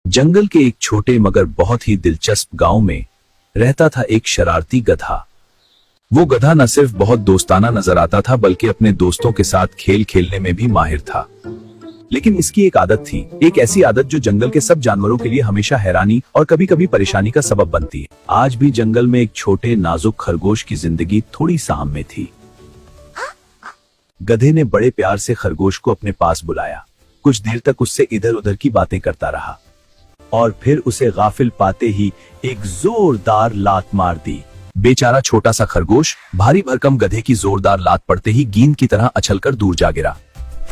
जंगल के एक छोटे मगर बहुत ही दिलचस्प गांव में रहता था एक शरारती गधा। वो गधा न सिर्फ बहुत दोस्ताना नजर आता था बल्कि अपने दोस्तों के साथ खेल खेलने में भी माहिर था। लेकिन इसकी एक आदत थी, एक ऐसी आदत जो जंगल के सब जानवरों के लिए हमेशा हैरानी और कभी कभी परेशानी का सबब बनती है। आज भी जंगल में एक छोटे नाजुक खरगोश की जिंदगी थोड़ी साम में थी। गधे ने बड़े प्यार से खरगोश को अपने पास बुलाया। कुछ देर तक उससे इधर उधर की बातें करता रहा और फिर उसे गाफिल पाते ही एक जोरदार लात मार दी। बेचारा छोटा सा खरगोश भारी भरकम गधे की जोरदार लात पड़ते ही गेंद की तरह अछलकर दूर जा गिरा।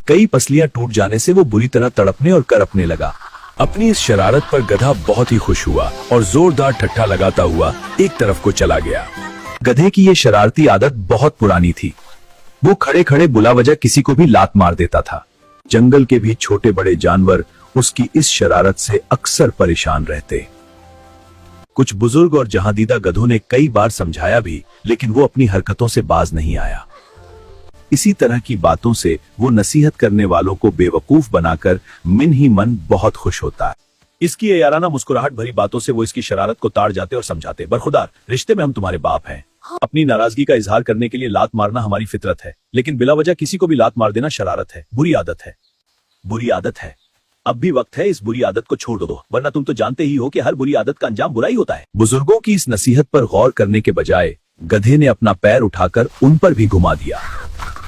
कई पसलियां टूट जाने से वो बुरी तरह तड़पने और करपने लगा। अपनी इस शरारत पर गधा बहुत ही खुश हुआ और जोरदार ठट्ठा लगाता हुआ एक तरफ को चला गया। गधे की ये शरारती आदत बहुत पुरानी थी। वो खड़े खड़े बुला वजह किसी को भी लात मार देता था। जंगल के भी छोटे बड़े जानवर उसकी इस शरारत से अक्सर परेशान रहते। कुछ बुजुर्ग और जहांदीदा गधों ने कई बार समझाया भी, लेकिन वो अपनी हरकतों से बाज नहीं आया। इसी तरह की बातों से वो नसीहत करने वालों को बेवकूफ बनाकर मन ही मन बहुत खुश होता है। इसकी ये याराना मुस्कुराहट भरी बातों से वो इसकी शरारत को ताड़ जाते और समझाते। बरखुदार, रिश्ते में हम तुम्हारे बाप हैं। अपनी नाराजगी का इजहार करने के लिए लात मारना हमारी फितरत है, लेकिन बिला वजह किसी को भी लात मार देना शरारत है, बुरी आदत है। बुरी आदत है। अब भी वक्त है इस बुरी आदत को छोड़ दो, वरना तुम तो जानते ही हो कि हर बुरी आदत का अंजाम बुरा ही होता है। बुजुर्गों की इस नसीहत पर गौर करने के बजाय गधे ने अपना पैर उठाकर उन पर भी घुमा दिया,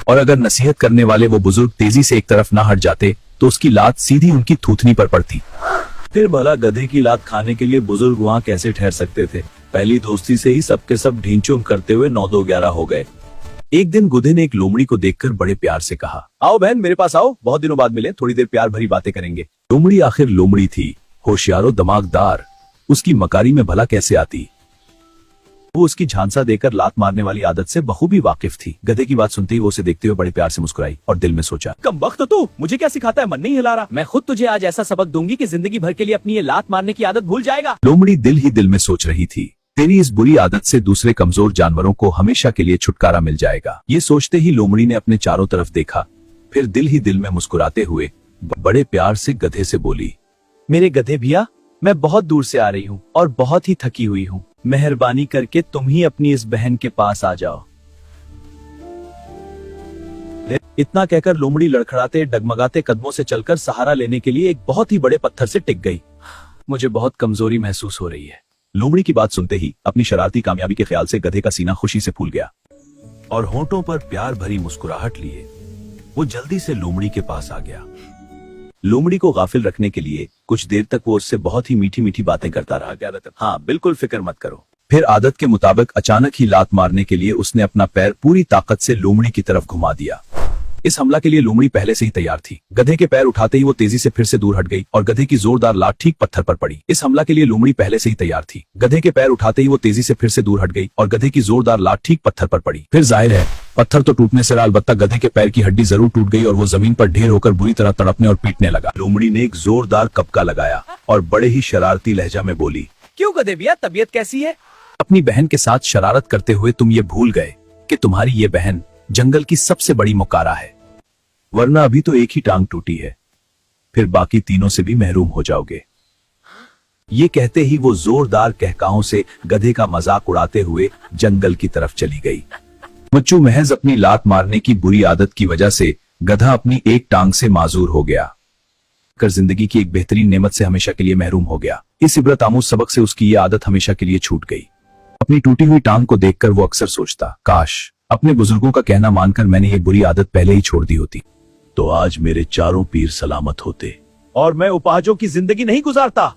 और अगर नसीहत करने वाले वो बुजुर्ग तेजी से एक तरफ ना हट जाते तो उसकी लात सीधी उनकी थूथनी पर पड़ती। फिर भला गधे की लात खाने के लिए बुजुर्ग वहाँ कैसे ठहर सकते थे। पहली दोस्ती से ही सबके सब ढींचों करते हुए 9-2-11 हो गए। एक दिन गधे ने एक लोमड़ी को देखकर बड़े प्यार से कहा, आओ बहन, मेरे पास आओ, बहुत दिनों बाद मिले, थोड़ी देर प्यार भरी बातें करेंगे। लोमड़ी आखिर लोमड़ी थी, होशियारो दिमागदार, उसकी मकारी में भला कैसे आती। वो उसकी झांसा देकर लात मारने वाली आदत से बखूबी वाकिफ थी। गधे की बात सुनते ही वो उसे देखते हुए बड़े प्यार से मुस्कुराई और दिल में सोचा, कमबख्त तू, मुझे क्या सिखाता है, मन नहीं हिला रहा। मैं खुद तुझे आज ऐसा सबक दूंगी कि जिंदगी भर के लिए अपनी ये लात मारने की आदत भूल जाएगा। लोमड़ी दिल ही दिल में सोच रही थी, तेरी इस बुरी आदत से दूसरे कमजोर जानवरों को हमेशा के लिए छुटकारा मिल जाएगा। ये सोचते ही लोमड़ी ने अपने चारों तरफ देखा, फिर दिल ही दिल में मुस्कुराते हुए बड़े प्यार से गधे से बोली, मेरे गधे भैया, मैं बहुत दूर से आ रही हूँ और बहुत ही थकी हुई हूँ। मेहरबानी करके तुम ही अपनी इस बहन के पास आ जाओ। इतना कहकर लोमड़ी लड़खड़ाते डगमगाते कदमों से चलकर सहारा लेने के लिए एक बहुत ही बड़े पत्थर से टिक गई। मुझे बहुत कमजोरी महसूस हो रही है। लोमड़ी की बात सुनते ही अपनी शरारती कामयाबी के ख्याल से गधे का सीना खुशी से फूल गया और होंठों पर प्यार भरी मुस्कुराहट लिए वो जल्दी से लोमड़ी के पास आ गया। लोमड़ी को गाफिल रखने के लिए कुछ देर तक वो उससे बहुत ही मीठी मीठी बातें करता रहा। हाँ, बिल्कुल फिक्र मत करो। फिर आदत के मुताबिक अचानक ही लात मारने के लिए उसने अपना पैर पूरी ताकत से लोमड़ी की तरफ घुमा दिया। इस हमला के लिए लोमड़ी पहले से ही तैयार थी। गधे के पैर उठाते ही वो तेजी से फिर से दूर हट गई और गधे की जोरदार लात ठीक पत्थर पर पड़ी। इस हमला के लिए लोमड़ी पहले से ही तैयार थी। गधे के पैर उठाते ही वो तेजी से फिर से दूर हट गई और गधे की जोरदार लात ठीक पत्थर पर पड़ी। फिर जाहिर है पत्थर तो टूटने से अलबत्ता गधे के पैर की हड्डी जरूर टूट गई और वो जमीन पर ढेर होकर बुरी तरह तड़पने और पीटने लगा। लोमड़ी ने एक जोरदार कपका लगाया और बड़े ही शरारती लहजा में बोली, क्यों गधे भैया, तबीयत कैसी है? अपनी बहन के साथ शरारत करते हुए तुम ये भूल गए कि तुम्हारी ये बहन जंगल की सबसे बड़ी मुकारा है, वरना अभी तो एक ही टांग टूटी है, फिर बाकी तीनों से भी महरूम हो जाओगे। ये कहते ही वो जोरदार कहकाओं से गधे का मजाक उड़ाते हुए जंगल की तरफ चली गई। मच्चू महज अपनी लात मारने की बुरी आदत की वजह से गधा अपनी एक टांग से माजूर हो गया कर जिंदगी की एक बेहतरीन नेमत से हमेशा के लिए महरूम हो गया। इस इबरत आमूज सबक से उसकी ये आदत हमेशा के लिए छूट गई। अपनी टूटी हुई टांग को देखकर वो अक्सर सोचता, काश अपने बुजुर्गों का कहना मानकर मैंने ये बुरी आदत पहले ही छोड़ दी होती, तो आज मेरे चारों पीर सलामत होते और मैं उपाहजों की जिंदगी नहीं गुजारता।